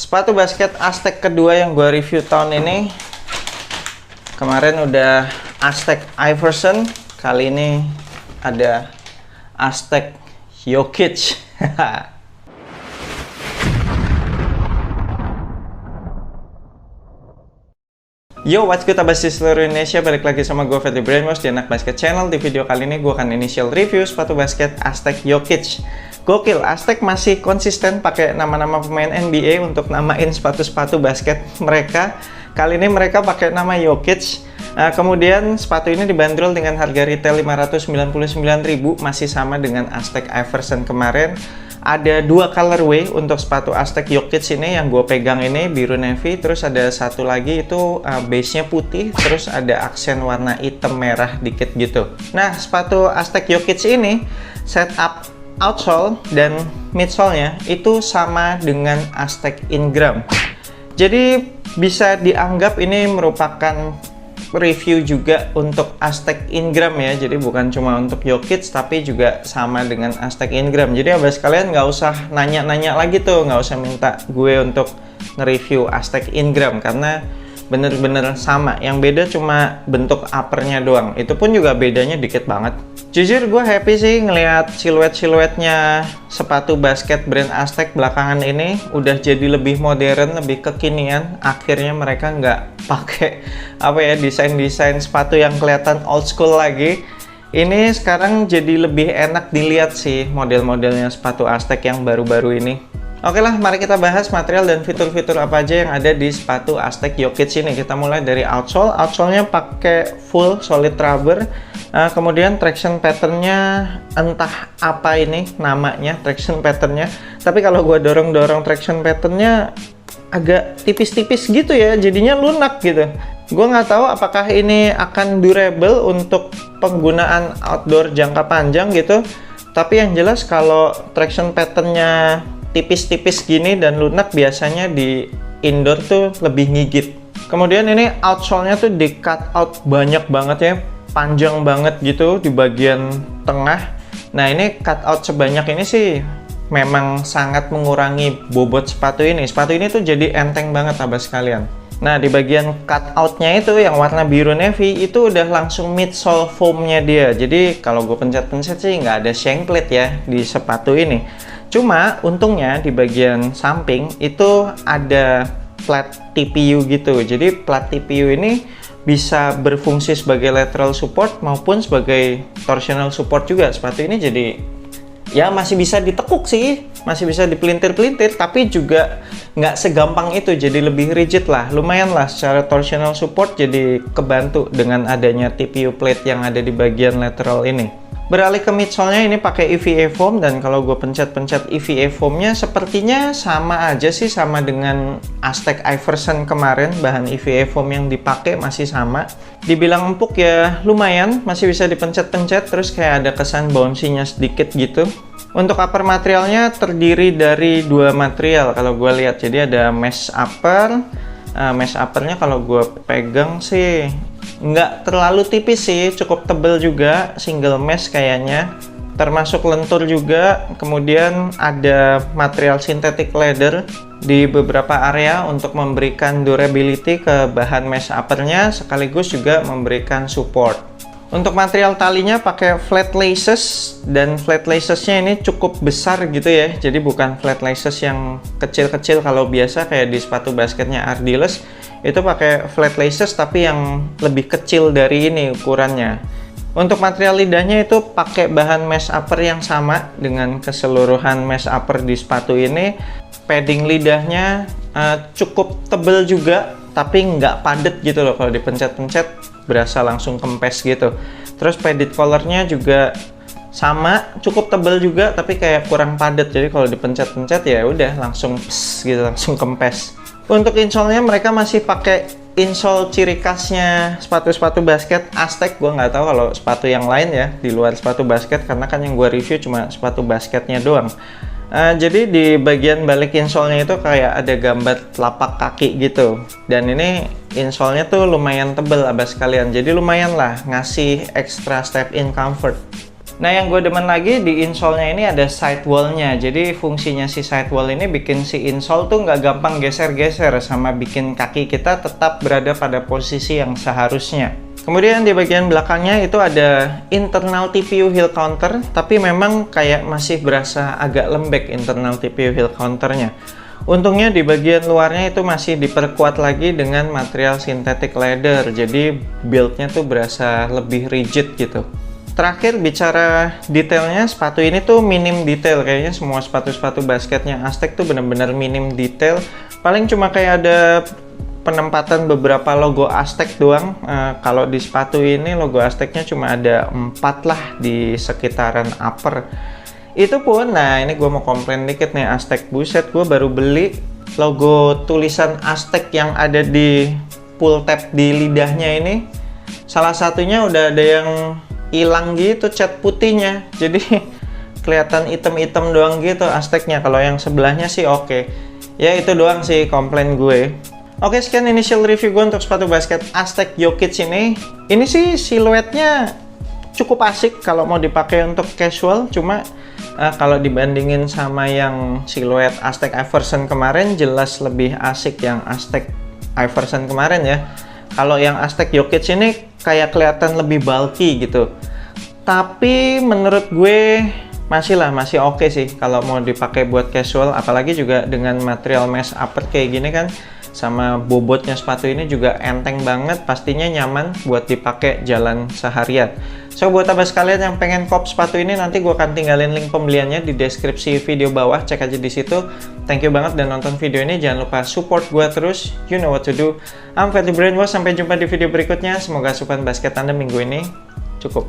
Sepatu basket Aztec kedua yang gue review tahun ini. Kemarin udah Aztec Iverson, kali ini ada Aztec Jokic. Yo, what's good abas di seluruh Indonesia, balik lagi sama gue Freddy Brainwash di Anak Basket Channel. Di video kali ini gue akan initial review sepatu basket Aztec Jokic. Gokil, Aztec masih konsisten pakai nama-nama pemain NBA untuk namain sepatu-sepatu basket mereka. Kali ini mereka pakai nama Jokic. Kemudian sepatu ini dibanderol dengan harga retail 599.000, masih sama dengan Aztec Iverson kemarin. Ada dua colorway untuk sepatu Aztec Jokic ini, yang gue pegang ini biru navy, terus ada satu lagi itu base-nya putih, terus ada aksen warna hitam merah dikit gitu. Nah, sepatu Aztec Jokic ini setup outsole dan midsole-nya itu sama dengan Aztec Ingram. Jadi bisa dianggap ini merupakan review juga untuk Aztec Ingram ya, jadi bukan cuma untuk Jokic tapi juga sama dengan Aztec Ingram. Jadi abas kalian nggak usah nanya-nanya lagi tuh, nggak usah minta gue untuk nge-review Aztec Ingram karena bener-bener sama. Yang beda cuma bentuk uppernya doang, itu pun juga bedanya dikit banget. Jujur gue happy sih ngelihat siluet-siluetnya sepatu basket brand Aztec belakangan ini udah jadi lebih modern, lebih kekinian. Akhirnya mereka nggak pakai desain-desain sepatu yang kelihatan old school lagi. Ini sekarang jadi lebih enak dilihat sih model-modelnya sepatu Aztec yang baru-baru ini. Oke lah, mari kita bahas material dan fitur-fitur apa aja yang ada di sepatu Aztec Jokic ini. Kita mulai dari outsole. Outsole-nya pakai full solid rubber. Kemudian traction pattern-nya entah apa ini namanya traction pattern-nya. Tapi kalau gue dorong-dorong traction pattern-nya agak tipis-tipis gitu ya, jadinya lunak gitu. Gue nggak tahu apakah ini akan durable untuk penggunaan outdoor jangka panjang gitu. Tapi yang jelas kalau traction pattern-nya tipis-tipis gini dan lunak, biasanya di indoor tuh lebih ngigit. Kemudian ini outsole-nya tuh di cut out banyak banget ya, panjang banget gitu di bagian tengah. Nah, ini cut out sebanyak ini sih memang sangat mengurangi bobot sepatu ini. Sepatu ini tuh jadi enteng banget abas sekalian. Nah, di bagian cut out-nya itu yang warna biru navy itu udah langsung midsole foam-nya dia. Jadi kalau gue pencet-pencet sih nggak ada shank plate ya di sepatu ini. Cuma untungnya di bagian samping itu ada plat TPU gitu. Jadi plat TPU ini bisa berfungsi sebagai lateral support maupun sebagai torsional support juga. Sepatu ini jadi ya masih bisa ditekuk sih, masih bisa dipelintir-pelintir, tapi juga nggak segampang itu, jadi lebih rigid lah. Lumayan lah secara torsional support, jadi kebantu dengan adanya TPU plate yang ada di bagian lateral ini. Beralih ke midsole-nya, ini pakai EVA foam, dan kalau gue pencet-pencet EVA foam-nya sepertinya sama aja sih, sama dengan Aztec Iverson kemarin. Bahan EVA foam yang dipakai masih sama. Dibilang empuk ya lumayan, masih bisa dipencet-pencet, terus kayak ada kesan bouncy-nya sedikit gitu. Untuk upper materialnya terdiri dari dua material kalau gue lihat. Jadi ada mesh upper. Mesh uppernya kalau gue pegang sih nggak terlalu tipis sih, cukup tebel juga, single mesh kayaknya, termasuk lentur juga. Kemudian ada material synthetic leather di beberapa area untuk memberikan durability ke bahan mesh uppernya, sekaligus juga memberikan support. Untuk material talinya pakai flat laces, dan flat lacesnya ini cukup besar gitu ya, jadi bukan flat laces yang kecil-kecil kalau biasa kayak di sepatu basketnya Ardiles. Itu pakai flat laces tapi yang lebih kecil dari ini ukurannya. Untuk material lidahnya itu pakai bahan mesh upper yang sama dengan keseluruhan mesh upper di sepatu ini. Padding lidahnya cukup tebel juga, tapi nggak padat gitu loh, kalau dipencet-pencet berasa langsung kempes gitu. Terus padded collarnya juga sama, cukup tebel juga tapi kayak kurang padat, jadi kalau dipencet-pencet ya udah langsung gitu, langsung kempes. Untuk insole-nya mereka masih pakai insole ciri khasnya sepatu-sepatu basket Aztec. Gue nggak tahu kalau sepatu yang lain ya di luar sepatu basket, karena kan yang gue review cuma sepatu basketnya doang. Jadi di bagian balik insole-nya itu kayak ada gambar telapak kaki gitu, dan ini insole-nya tuh lumayan tebel abas sekalian, jadi lumayan lah ngasih extra step in comfort. Nah, yang gue demen lagi di insole-nya ini ada sidewall-nya. Jadi fungsinya si sidewall ini bikin si insole tuh nggak gampang geser-geser, sama bikin kaki kita tetap berada pada posisi yang seharusnya. Kemudian di bagian belakangnya itu ada internal TPU heel counter, tapi memang kayak masih berasa agak lembek internal TPU heel counternya. Untungnya di bagian luarnya itu masih diperkuat lagi dengan material synthetic leather, jadi build-nya tuh berasa lebih rigid gitu. Terakhir bicara detailnya, sepatu ini tuh minim detail. Kayaknya semua sepatu-sepatu basketnya Aztec tuh bener-bener minim detail. Paling cuma kayak ada penempatan beberapa logo Aztec doang. Kalau di sepatu ini logo Aztecnya cuma ada 4 lah di sekitaran upper. Itu pun, nah ini gue mau komplain dikit nih, Aztec, buset, gue baru beli logo tulisan Aztec yang ada di pull tab di lidahnya ini. Salah satunya udah ada yang hilang gitu cat putihnya, jadi kelihatan item-item doang gitu Aztecnya. Kalau yang sebelahnya sih oke. Ya itu doang sih komplain gue. Oke, sekian initial review gue untuk sepatu basket Aztec Jokic ini. Ini sih siluetnya cukup asik kalau mau dipakai untuk casual, cuma kalau dibandingin sama yang siluet Aztec Iverson kemarin, jelas lebih asik yang Aztec Iverson kemarin ya. Kalau yang Aztec Jokic ini kayak kelihatan lebih bulky gitu. Tapi menurut gue masih oke sih kalau mau dipakai buat casual, apalagi juga dengan material mesh upper kayak gini kan, sama bobotnya sepatu ini juga enteng banget, pastinya nyaman buat dipakai jalan seharian. So buat abang sekalian yang pengen kop sepatu ini, nanti gue akan tinggalin link pembeliannya di deskripsi video bawah, cek aja di situ. Thank you banget dan nonton video ini, jangan lupa support gue terus, you know what to do. I'm Fatty Brainwash, sampai jumpa di video berikutnya. Semoga asupan basket Anda minggu ini cukup.